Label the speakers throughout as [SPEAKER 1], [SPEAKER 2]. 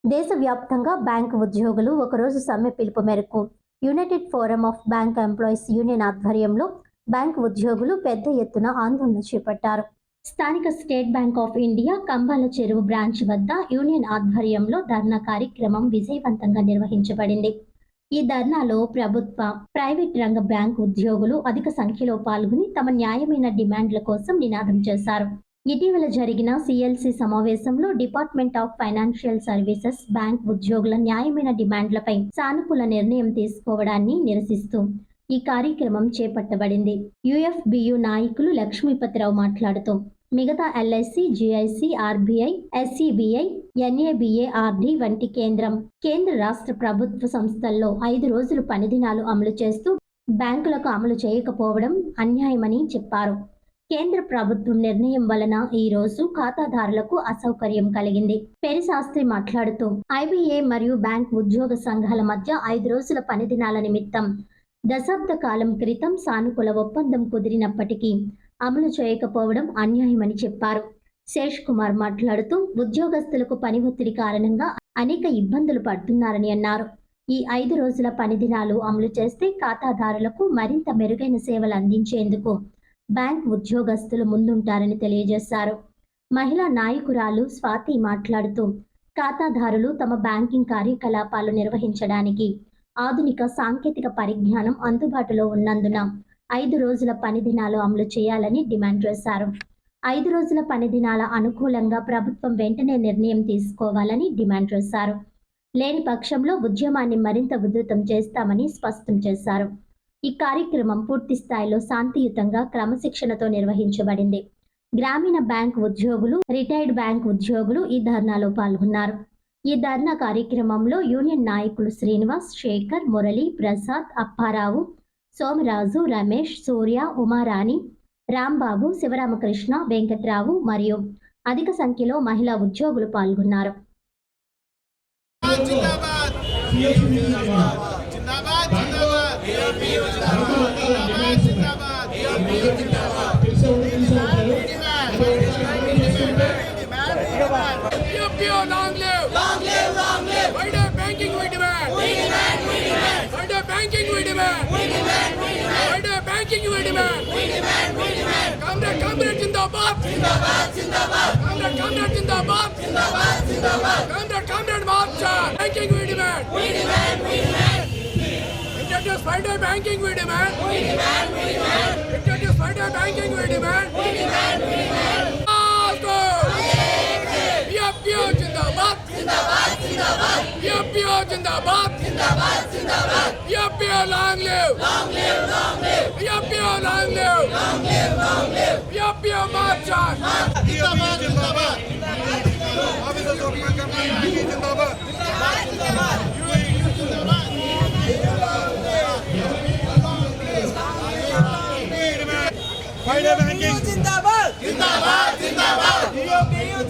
[SPEAKER 1] దేశవ్యాప్తంగా బ్యాంకు ఉద్యోగులు ఒకరోజు సమ్మె పిలుపు మేరకు United forum of bank employees union ఆధ్వర్యంలో బ్యాంకు ఉద్యోగులు పెద్ద ఎత్తున ఆందోళన చేపట్టారు. స్థానిక state bank of India Kambala చెరువు బ్రాంచ్ వద్ద యూనియన్ ఆధ్వర్యంలో ధర్నా కార్యక్రమం విజయవంతంగా నిర్వహించబడింది. ఈ ధర్నాలో ప్రభుత్వ, ప్రైవేట్ రంగ బ్యాంకు ఉద్యోగులు అధిక సంఖ్యలో పాల్గొని తమ న్యాయమైన డిమాండ్ల కోసం నినాదం చేశారు. ఇటీవల జరిగిన సిఎల్సి సమావేశంలో department of financial services bank ఉద్యోగుల న్యాయమైన డిమాండ్లపై సానుకూల నిర్ణయం తీసుకోవడాన్ని నిరసిస్తూ ఈ కార్యక్రమం చేపట్టబడింది. యుఎఫ్బియు నాయకులు లక్ష్మీపతిరావు మాట్లాడుతూ మిగతా ఎల్ఐసి, జిఐసి, ఆర్బీఐ, ఎస్ఈబిఐ, ఎన్ఏబిఏఆర్డి వంటి కేంద్ర రాష్ట్ర ప్రభుత్వ సంస్థల్లో 5 రోజులు పనిదినాలు అమలు చేస్తూ బ్యాంకులకు అమలు చేయకపోవడం అన్యాయమని చెప్పారు. కేంద్ర ప్రభుత్వం నిర్ణయం వలన ఈ రోజు ఖాతాదారులకు అసౌకర్యం కలిగింది. పెరిశాస్త్రి మాట్లాడుతూ ఐబీఏ మరియు బ్యాంక్ ఉద్యోగ సంఘాల మధ్య 5 రోజుల పనిదినాల నిమిత్తం దశాబ్ద కాలం క్రితం సానుకూల ఒప్పందం కుదిరినప్పటికీ అమలు చేయకపోవడం అన్యాయమని చెప్పారు. శేష్ కుమార్ మాట్లాడుతూ ఉద్యోగస్తులకు పని ఒత్తిడి కారణంగా అనేక ఇబ్బందులు పడుతున్నారని అన్నారు. ఈ 5 రోజుల పనిదినాలు అమలు చేస్తే ఖాతాదారులకు మరింత మెరుగైన సేవలు అందించేందుకు బ్యాంక్ ఉద్యోగస్తులు ముందుంటారని తెలియజేశారు. మహిళా నాయకురాలు స్వాతి మాట్లాడుతూ ఖాతాదారులు తమ బ్యాంకింగ్ కార్యకలాపాలు నిర్వహించడానికి ఆధునిక సాంకేతిక పరిజ్ఞానం అందుబాటులో ఉన్నందున 5 రోజుల పనిదినాలు అమలు చేయాలని డిమాండ్ చేశారు. 5 రోజుల పనిదినాల అనుకూలంగా ప్రభుత్వం వెంటనే నిర్ణయం తీసుకోవాలని డిమాండ్ చేశారు. లేని పక్షంలో ఉద్యమాన్ని మరింత ఉధృతం చేస్తామని స్పష్టం చేశారు. ఈ కార్యక్రమం పూర్తి స్థాయిలో శాంతియుతంగా క్రమశిక్షణతో నిర్వహించబడింది. గ్రామీణ బ్యాంక్ ఉద్యోగులు, రిటైర్డ్ బ్యాంక్ ఉద్యోగులు ఈ ధర్నాలో పాల్గొన్నారు. ఈ ధర్నా కార్యక్రమంలో యూనియన్ నాయకులు శ్రీనివాస్, శేఖర్, మురళి, ప్రసాద్, అప్పారావు, సోమరాజు, రమేష్, సూర్య, ఉమారాణి, రాంబాబు, శివరామకృష్ణ, వెంకట్రావు మరియు అధిక సంఖ్యలో మహిళా ఉద్యోగులు పాల్గొన్నారు.
[SPEAKER 2] Comrade Zindabad! Comrade Marcha! Banking we demand! Introduce 5-day banking we demand! Introduce 5-day banking we demand! PO Zindabad! PO Zindabad! PO long live! PO long live! PO Marcha!
[SPEAKER 3] Zindabad! Officers of my company, Zindabad! Friday banking!
[SPEAKER 4] Zindabad!
[SPEAKER 3] Zindabad! Zindabad!
[SPEAKER 4] PO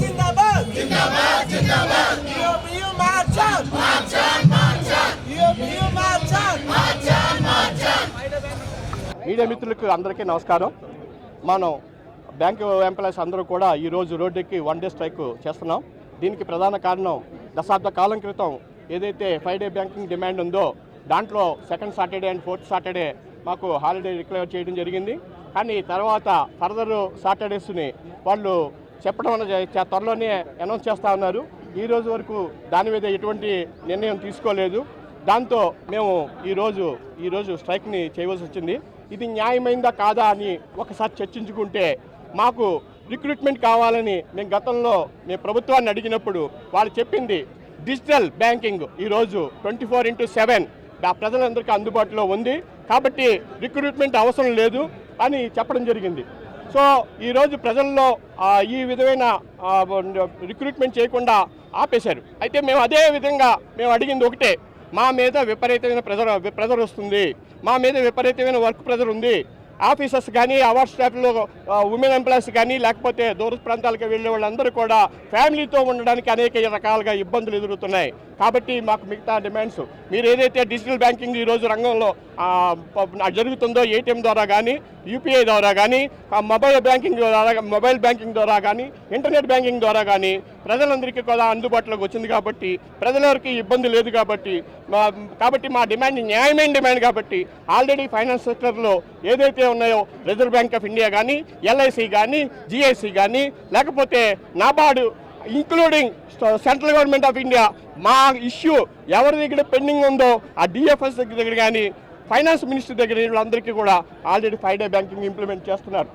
[SPEAKER 4] Zindabad!
[SPEAKER 3] Zindabad! Zindabad!
[SPEAKER 4] PO Marcha!
[SPEAKER 3] Marcha! Marcha!
[SPEAKER 4] PO Marcha!
[SPEAKER 3] Marcha! Marcha!
[SPEAKER 5] Media మిత్రులకు అందరికీ నమస్కారం. మనం bank employees అందరూ కూడా ఈరోజు రోడ్డుకి 1 day strike చేస్తున్నాం. దీనికి ప్రధాన కారణం దశాబ్ద కాలం క్రితం ఏదైతే 5-day బ్యాంకింగ్ డిమాండ్ ఉందో దాంట్లో 2nd Saturday and 4th Saturday మాకు హాలిడే డిక్లేర్ చేయడం జరిగింది. కానీ తర్వాత ఫర్దర్ సాటర్డేస్ని వాళ్ళు చెప్పడం త్వరలోనే అనౌన్స్ చేస్తూ ఉన్నారు. ఈ రోజు వరకు దాని మీద ఎటువంటి నిర్ణయం తీసుకోలేదు. దాంతో మేము ఈరోజు స్ట్రైక్ని చేయవలసి వచ్చింది. ఇది న్యాయమైందా కాదా అని ఒకసారి చర్చించుకుంటే మాకు రిక్రూట్మెంట్ కావాలని మేము గతంలో ప్రభుత్వాన్ని అడిగినప్పుడు వాళ్ళు చెప్పింది డిజిటల్ బ్యాంకింగ్ ఈరోజు 24/7 ప్రజలందరికీ అందుబాటులో ఉంది కాబట్టి రిక్రూట్మెంట్ అవసరం లేదు అని చెప్పడం జరిగింది. సో ఈరోజు ప్రజల్లో ఈ విధమైన రిక్రూట్మెంట్ చేయకుండా ఆపేశారు. అయితే మేము అదే విధంగా అడిగింది ఒకటే, మా మీద విపరీతమైన ప్రెజర్ వస్తుంది, మా మీద విపరీతమైన వర్క్ ప్రెజర్ ఉంది. ఆఫీసర్స్ కానీ, అవార్డ్ స్టాఫ్లో ఉమెన్ ఎంప్లాయీస్ కానీ, లేకపోతే దూర ప్రాంతాలకు వెళ్ళే వాళ్ళందరూ కూడా ఫ్యామిలీతో ఉండడానికి అనేక రకాలుగా ఇబ్బందులు ఎదురుతున్నాయి. కాబట్టి మాకు మిగతా డిమాండ్స్ మీరు ఏదైతే డిజిటల్ బ్యాంకింగ్ ఈరోజు రంగంలో జరుగుతుందో ఏటీఎం ద్వారా కానీ యూపీఐ ద్వారా కానీ మొబైల్ బ్యాంకింగ్ ద్వారా కానీ ఇంటర్నెట్ బ్యాంకింగ్ ద్వారా కానీ ప్రజలందరికీ కూడా అందుబాటులోకి వచ్చింది కాబట్టి ప్రజలకి ఇబ్బంది లేదు కాబట్టి మా డిమాండ్ న్యాయమైన డిమాండ్ కాబట్టి ఆల్రెడీ ఫైనాన్స్ సెక్టర్లో ఏదైతే ఉన్నాయో రిజర్వ్ బ్యాంక్ ఆఫ్ ఇండియా కానీ ఎల్ఐసి కానీ జిఐసి కానీ లేకపోతే NABARD including central government of India మా ఇష్యూ ఎవరి దగ్గర పెండింగ్ ఉందో ఆ డిఎఫ్ఎస్ దగ్గర కానీ ఫైనాన్స్ మినిస్టర్ దగ్గర వీళ్ళందరికీ కూడా ఆల్రెడీ 5 డే బ్యాంకింగ్ ఇంప్లిమెంట్ చేస్తున్నారు.